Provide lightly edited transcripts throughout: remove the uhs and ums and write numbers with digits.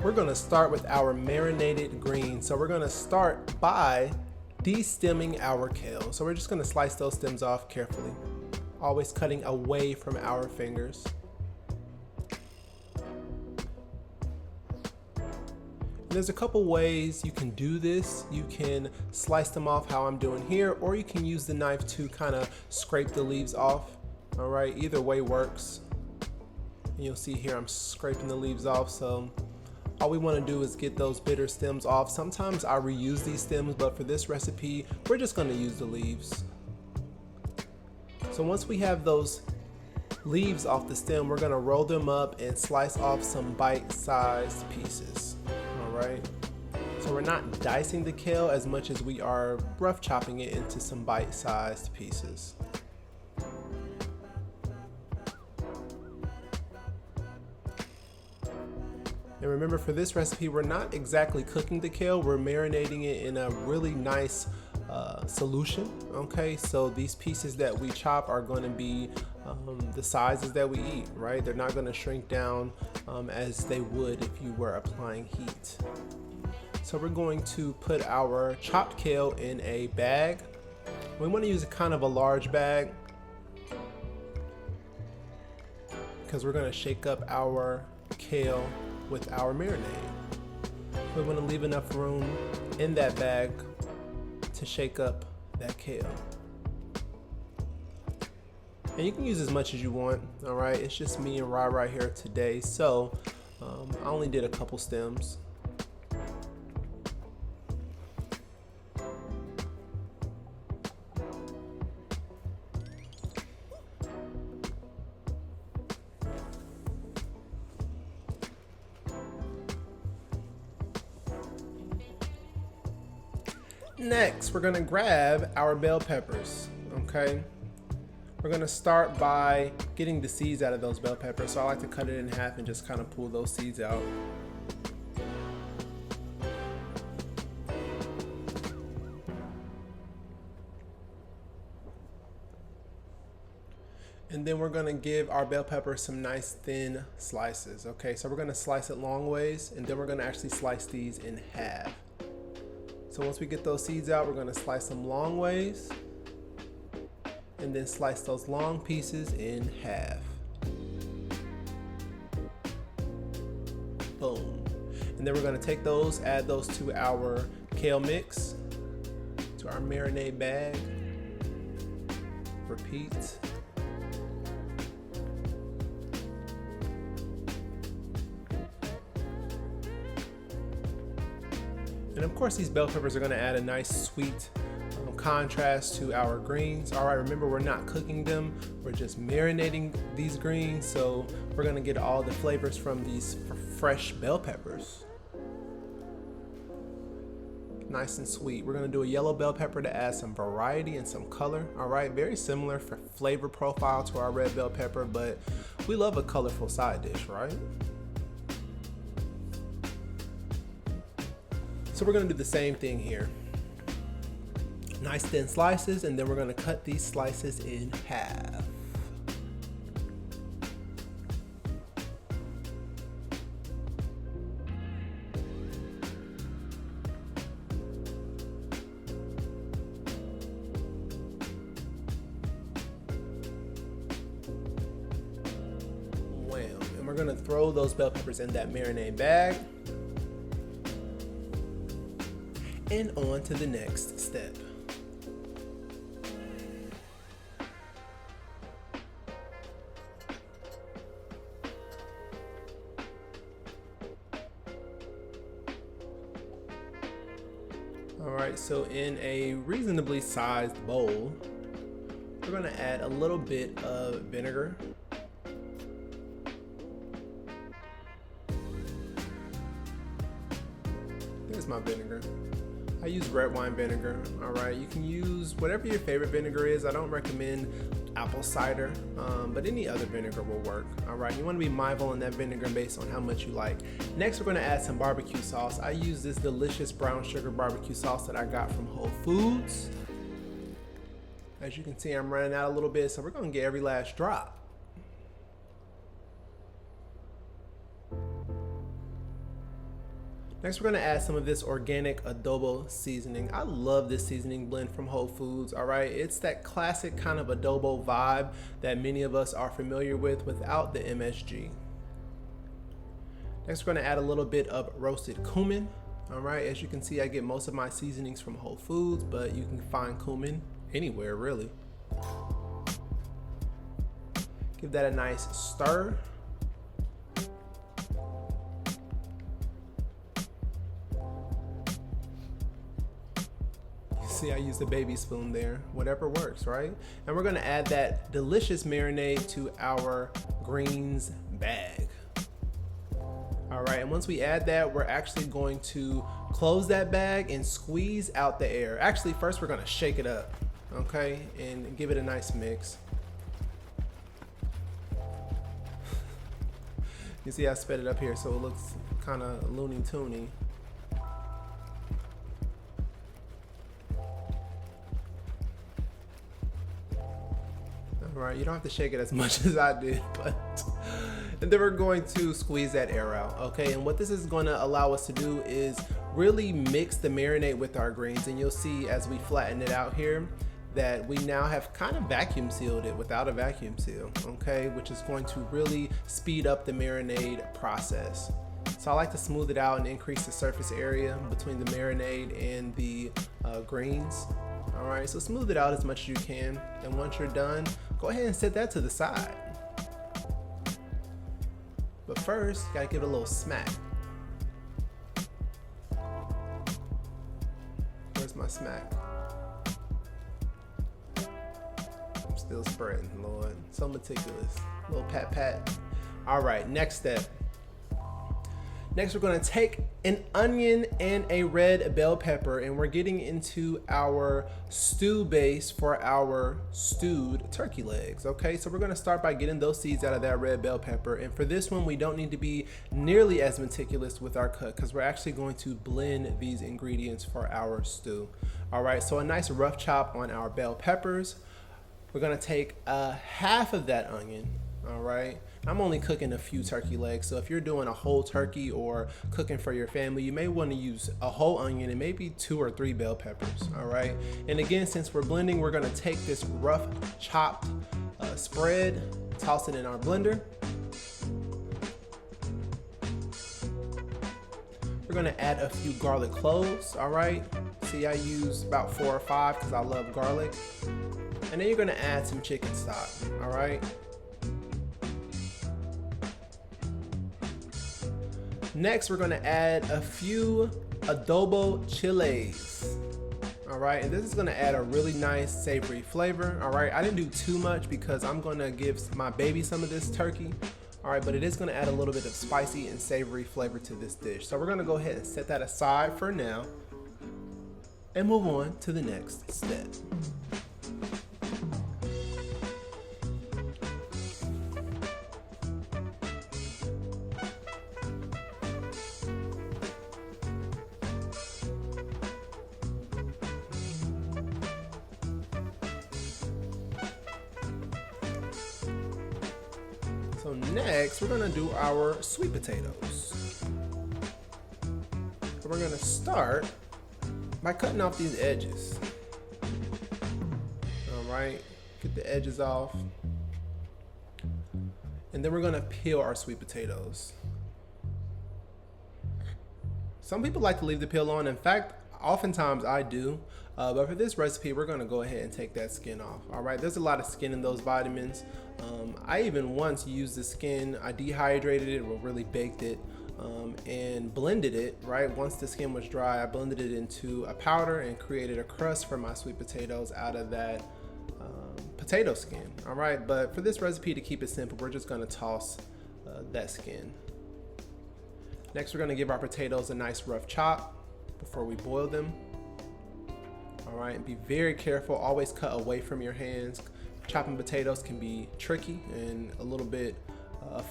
we're gonna start with our marinated green. So we're gonna start by de-stemming our kale. So we're just gonna slice those stems off carefully, always cutting away from our fingers. There's a couple ways you can do this. You can slice them off how I'm doing here, or you can use the knife to kind of scrape the leaves off. All right, either way works. And you'll see here I'm scraping the leaves off. So all we want to do is get those bitter stems off. Sometimes I reuse these stems, but for this recipe, we're just going to use the leaves. So once we have those leaves off the stem, we're going to roll them up and slice off some bite-sized pieces. Right? So we're not dicing the kale as much as we are rough chopping it into some bite-sized pieces. And remember, for this recipe, we're not exactly cooking the kale, we're marinating it in a really nice solution. Okay, so these pieces that we chop are going to be the sizes that we eat, right? They're not going to shrink down as they would if you were applying heat. So we're going to put our chopped kale in a bag. We want to use a kind of a large bag because we're going to shake up our kale with our marinade. We want to leave enough room in that bag to shake up that kale. And you can use as much as you want, all right? It's just me and Rye right here today, so I only did a couple stems. Next, we're gonna grab our bell peppers, okay? We're gonna start by getting the seeds out of those bell peppers. So I like to cut it in half and just kind of pull those seeds out. And then we're gonna give our bell pepper some nice thin slices, okay? So we're gonna slice it long ways, and then we're gonna actually slice these in half. So once we get those seeds out, we're gonna slice them long ways, and then slice those long pieces in half. Boom. And then we're gonna take those, add those to our kale mix, to our marinade bag. Repeat. And of course, these bell peppers are gonna add a nice sweet contrast to our greens. All right, remember, we're not cooking them, we're just marinating these greens, so we're gonna get all the flavors from these fresh bell peppers. Nice and sweet. We're gonna do a yellow bell pepper to add some variety and some color. All right, very similar for flavor profile to our red bell pepper, but we love a colorful side dish, right? So we're gonna do the same thing here. Nice thin slices, and then we're gonna cut these slices in half. Wham. And we're gonna throw those bell peppers in that marinade bag. And on to the next step. All right, so in a reasonably sized bowl, we're gonna add a little bit of vinegar. There's my vinegar. I use red wine vinegar. All right, you can use whatever your favorite vinegar is. I don't recommend apple cider, but any other vinegar will work. All right, you want to be mindful in that vinegar based on how much you like. Next, we're going to add some barbecue sauce. I use this delicious brown sugar barbecue sauce that I got from Whole Foods. As you can see, I'm running out a little bit, so we're going to get every last drop. Next, we're gonna add some of this organic adobo seasoning. I love this seasoning blend from Whole Foods, all right? It's that classic kind of adobo vibe that many of us are familiar with without the MSG. Next, we're gonna add a little bit of roasted cumin, all right? As you can see, I get most of my seasonings from Whole Foods, but you can find cumin anywhere, really. Give that a nice stir. See, I used a baby spoon there. Whatever works, right? And we're gonna add that delicious marinade to our greens bag. All right, and once we add that, we're actually going to close that bag and squeeze out the air. Actually, first we're gonna shake it up, okay? And give it a nice mix. You see I sped it up here so it looks kind of Looney Toony. Right, you don't have to shake it as much as I did, but and then we're going to squeeze that air out, okay? And what this is going to allow us to do is really mix the marinade with our greens, and you'll see as we flatten it out here that we now have kind of vacuum sealed it without a vacuum seal, okay? Which is going to really speed up the marinade process. So I like to smooth it out and increase the surface area between the marinade and the greens. All right, so smooth it out as much as you can, and once you're done, go ahead and set that to the side. But first, you gotta give it a little smack. Where's my smack? I'm still spreading, Lord. So meticulous. A little pat pat. All right, next step. Next, we're gonna take an onion and a red bell pepper, and we're getting into our stew base for our stewed turkey legs, okay? So we're gonna start by getting those seeds out of that red bell pepper. And for this one, we don't need to be nearly as meticulous with our cut because we're actually going to blend these ingredients for our stew. All right, so a nice rough chop on our bell peppers. We're gonna take half of that onion, all right? I'm only cooking a few turkey legs, so if you're doing a whole turkey or cooking for your family, you may want to use a whole onion and maybe 2 or 3 bell peppers, all right? And again, since we're blending, we're gonna take this rough chopped spread, toss it in our blender. We're gonna add a few garlic cloves, all right? See, I use about 4 or 5 because I love garlic. And then you're gonna add some chicken stock, all right? Next, we're gonna add a few adobo chiles. All right, and this is gonna add a really nice savory flavor. All right, I didn't do too much because I'm gonna give my baby some of this turkey. All right, but it is gonna add a little bit of spicy and savory flavor to this dish. So we're gonna go ahead and set that aside for now and move on to the next step. So next, we're gonna do our sweet potatoes. So we're gonna start by cutting off these edges. All right, get the edges off. And then we're gonna peel our sweet potatoes. Some people like to leave the peel on. In fact, oftentimes I do. But for this recipe, we're gonna go ahead and take that skin off. All right, there's a lot of skin in those vitamins. I even once used the skin, I dehydrated it or really baked it and blended it, right? Once the skin was dry, I blended it into a powder and created a crust for my sweet potatoes out of that potato skin, all right? But for this recipe, to keep it simple, we're just gonna toss that skin. Next, we're gonna give our potatoes a nice rough chop before we boil them. All right, and be very careful, always cut away from your hands. Chopping potatoes can be tricky and a little bit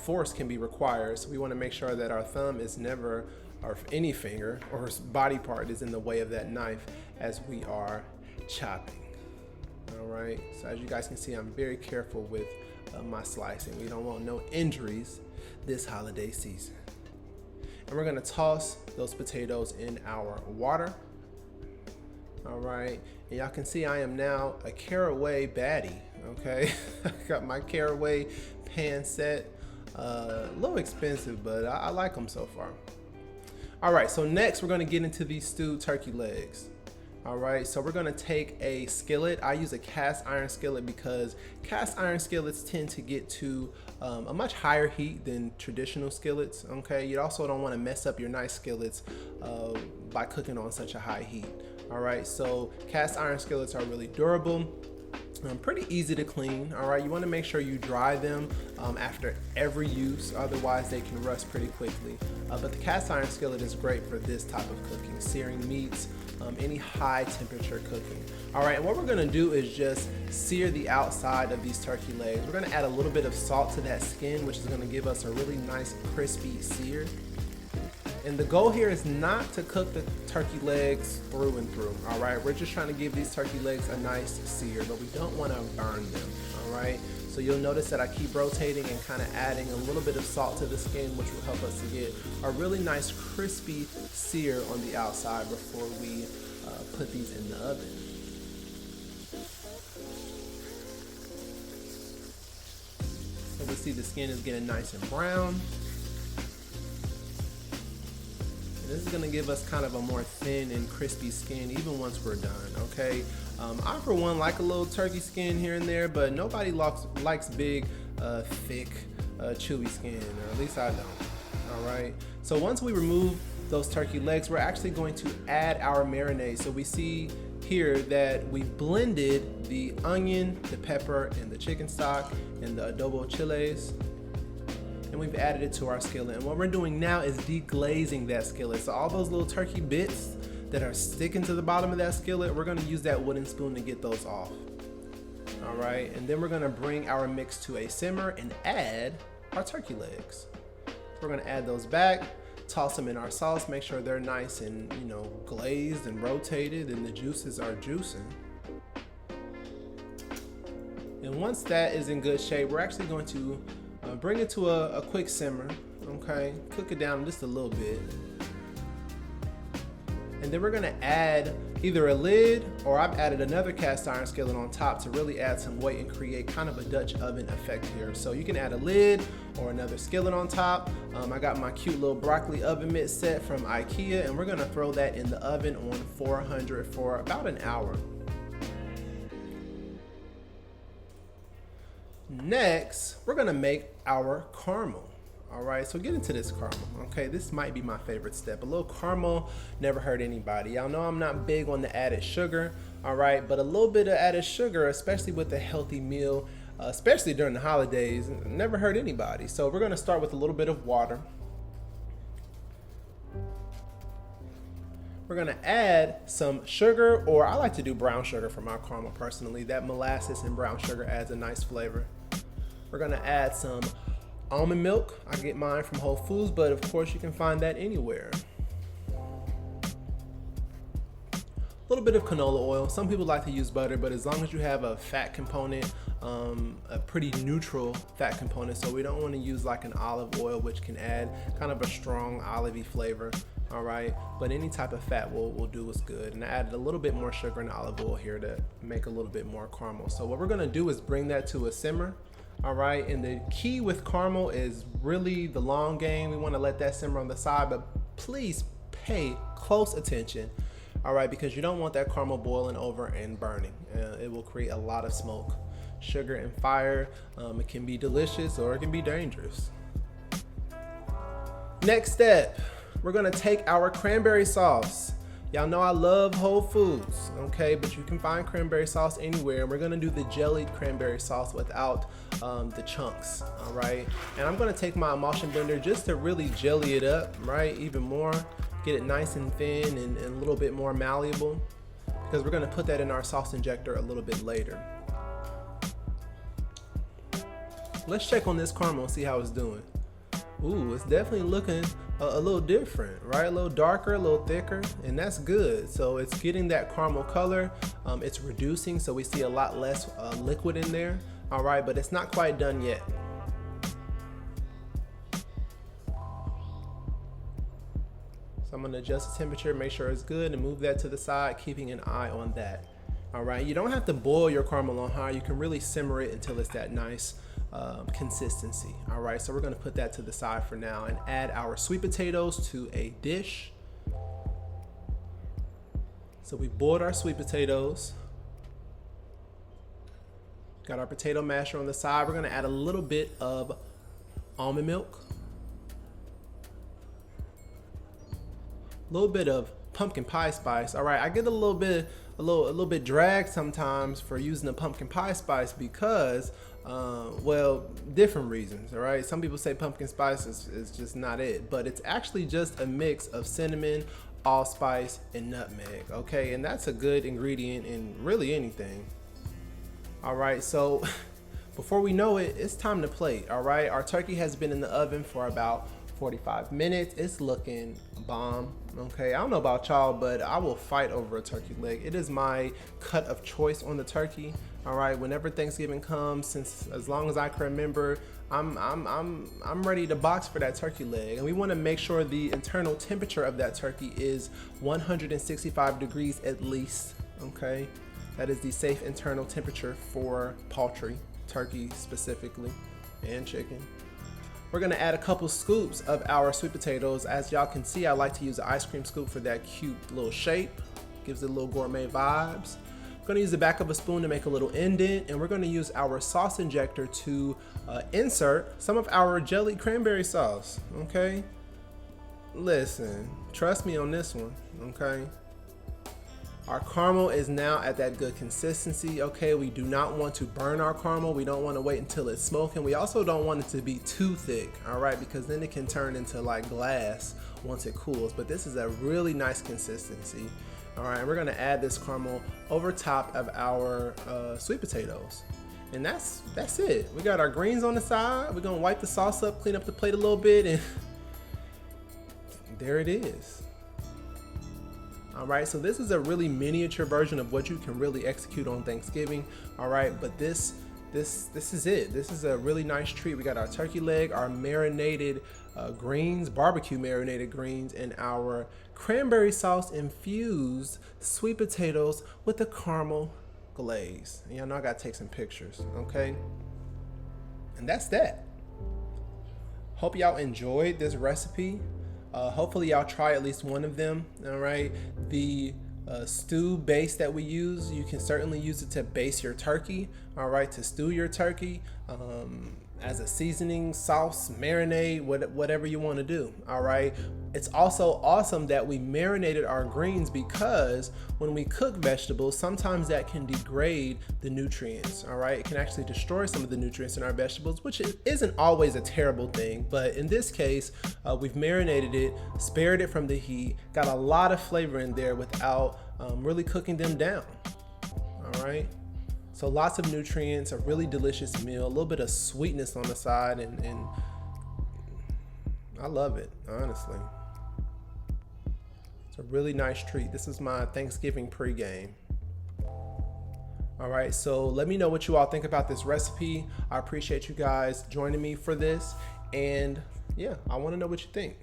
force can be required. So we wanna make sure that our thumb is never, or any finger or body part is in the way of that knife as we are chopping. All right, so as you guys can see, I'm very careful with my slicing. We don't want no injuries this holiday season. And we're gonna toss those potatoes in our water. All right, and y'all can see I am now a caraway baddie, okay? I got my caraway pan set. A little expensive, but I like them so far. All right, so next we're gonna get into these stewed turkey legs. All right, so we're gonna take a skillet. I use a cast iron skillet because cast iron skillets tend to get to a much higher heat than traditional skillets, okay? You also don't wanna mess up your nice skillets by cooking on such a high heat. All right, so cast iron skillets are really durable, pretty easy to clean. All right, you want to make sure you dry them after every use, otherwise they can rust pretty quickly. But the cast iron skillet is great for this type of cooking, searing meats, any high temperature cooking. All right, and what we're gonna do is just sear the outside of these turkey legs. We're gonna add a little bit of salt to that skin, which is gonna give us a really nice crispy sear. And the goal here is not to cook the turkey legs through and through, all right? We're just trying to give these turkey legs a nice sear, but we don't want to burn them, all right? So you'll notice that I keep rotating and kind of adding a little bit of salt to the skin, which will help us to get a really nice crispy sear on the outside before we put these in the oven. So we see the skin is getting nice and brown. This is gonna give us kind of a more thin and crispy skin even once we're done, okay? I for one like a little turkey skin here and there, but nobody likes big, thick, chewy skin, or at least I don't, all right? So once we remove those turkey legs, we're actually going to add our marinade. So we see here that we blended the onion, the pepper, and the chicken stock, and the adobo chiles, and we've added it to our skillet. And what we're doing now is deglazing that skillet. So all those little turkey bits that are sticking to the bottom of that skillet, we're gonna use that wooden spoon to get those off. All right, and then we're gonna bring our mix to a simmer and add our turkey legs. We're gonna add those back, toss them in our sauce, make sure they're nice and, you know, glazed and rotated and the juices are juicing. And once that is in good shape, we're actually going to bring it to a quick simmer, okay? Cook it down just a little bit. And then we're gonna add either a lid, or I've added another cast iron skillet on top to really add some weight and create kind of a Dutch oven effect here. So you can add a lid or another skillet on top. I got my cute little broccoli oven mitt set from IKEA, and we're gonna throw that in the oven on 400 for about an hour. Next, we're gonna make our caramel. All right, so get into this caramel, okay? This might be my favorite step. A little caramel never hurt anybody. Y'all know I'm not big on the added sugar, all right? But a little bit of added sugar, especially with a healthy meal, especially during the holidays, never hurt anybody. So we're gonna start with a little bit of water. We're gonna add some sugar, or I like to do brown sugar for my caramel personally. That molasses and brown sugar adds a nice flavor. We're gonna add some almond milk. I get mine from Whole Foods, but of course you can find that anywhere. A little bit of canola oil. Some people like to use butter, but as long as you have a fat component, a pretty neutral fat component, so we don't want to use like an olive oil, which can add kind of a strong olivey flavor. All right, but any type of fat will do is good. And I added a little bit more sugar and olive oil here to make a little bit more caramel. So what we're gonna do is bring that to a simmer. All right, and the key with caramel is really the long game. We want to let that simmer on the side, but please pay close attention, all right, because you don't want that caramel boiling over and burning. It will create a lot of smoke. Sugar and fire, it can be delicious or it can be dangerous. Next step, we're gonna take our cranberry sauce. Y'all know I love Whole Foods, okay, but you can find cranberry sauce anywhere. And we're gonna do the jellied cranberry sauce without the chunks, all right? And I'm gonna take my emulsion blender just to really jelly it up, right, even more. Get it nice and thin and a little bit more malleable, because we're gonna put that in our sauce injector a little bit later. Let's check on this caramel and see how it's doing. Ooh, it's definitely looking a little different, right? A little darker, a little thicker, and that's good. So it's getting that caramel color. It's reducing, so we see a lot less liquid in there, all right? But it's not quite done yet. So I'm gonna adjust the temperature, make sure it's good, and move that to the side, keeping an eye on that. All right, you don't have to boil your caramel on high. You can really simmer it until it's that nice consistency. All right, so we're gonna put that to the side for now and add our sweet potatoes to a dish. So we boiled our sweet potatoes. Got our potato masher on the side. We're gonna add a little bit of almond milk. A little bit of pumpkin pie spice. All right, I get a little bit dragged sometimes for using the pumpkin pie spice because, well, different reasons. All right, some people say pumpkin spice is just not it, but it's actually just a mix of cinnamon, allspice, and nutmeg. Okay, and that's a good ingredient in really anything. All right, so before we know it, it's time to plate. All right, our turkey has been in the oven for about 45 minutes. It's looking bomb. Okay, I don't know about y'all, but I will fight over a turkey leg. It is my cut of choice on the turkey. All right, whenever Thanksgiving comes, since as long as I can remember, I'm ready to box for that turkey leg. And we want to make sure the internal temperature of that turkey is 165 degrees at least. Okay, that is the safe internal temperature for poultry, turkey specifically, and chicken. We're gonna add a couple scoops of our sweet potatoes. As y'all can see, I like to use an ice cream scoop for that cute little shape. Gives it a little gourmet vibes. I'm gonna use the back of a spoon to make a little indent, and we're gonna use our sauce injector to insert some of our jellied cranberry sauce, okay? Listen, trust me on this one, okay? Our caramel is now at that good consistency. Okay, we do not want to burn our caramel. We don't want to wait until it's smoking. We also don't want it to be too thick, all right, because then it can turn into like glass once it cools. But this is a really nice consistency. All right, and we're gonna add this caramel over top of our sweet potatoes. And that's it. We got our greens on the side. We're gonna wipe the sauce up, clean up the plate a little bit, and there it is. All right, so this is a really miniature version of what you can really execute on Thanksgiving. All right, but this is it. This is a really nice treat. We got our turkey leg, our marinated greens, barbecue marinated greens, and our cranberry sauce infused sweet potatoes with the caramel glaze. And y'all know I gotta take some pictures, okay? And that's that. Hope y'all enjoyed this recipe. Hopefully y'all try at least one of them. All right, the stew base that we use, you can certainly use it to base your turkey. All right, to stew your turkey as a seasoning, sauce, marinade, whatever you want to do. All right, it's also awesome that we marinated our greens because when we cook vegetables, sometimes that can degrade the nutrients. All right, it can actually destroy some of the nutrients in our vegetables, which isn't always a terrible thing, but in this case, we've marinated it, spared it from the heat, got a lot of flavor in there without really cooking them down. All right, so lots of nutrients, a really delicious meal, a little bit of sweetness on the side, and I love it, honestly. It's a really nice treat. This is my Thanksgiving pregame. All right, so let me know what you all think about this recipe. I appreciate you guys joining me for this, and yeah, I want to know what you think.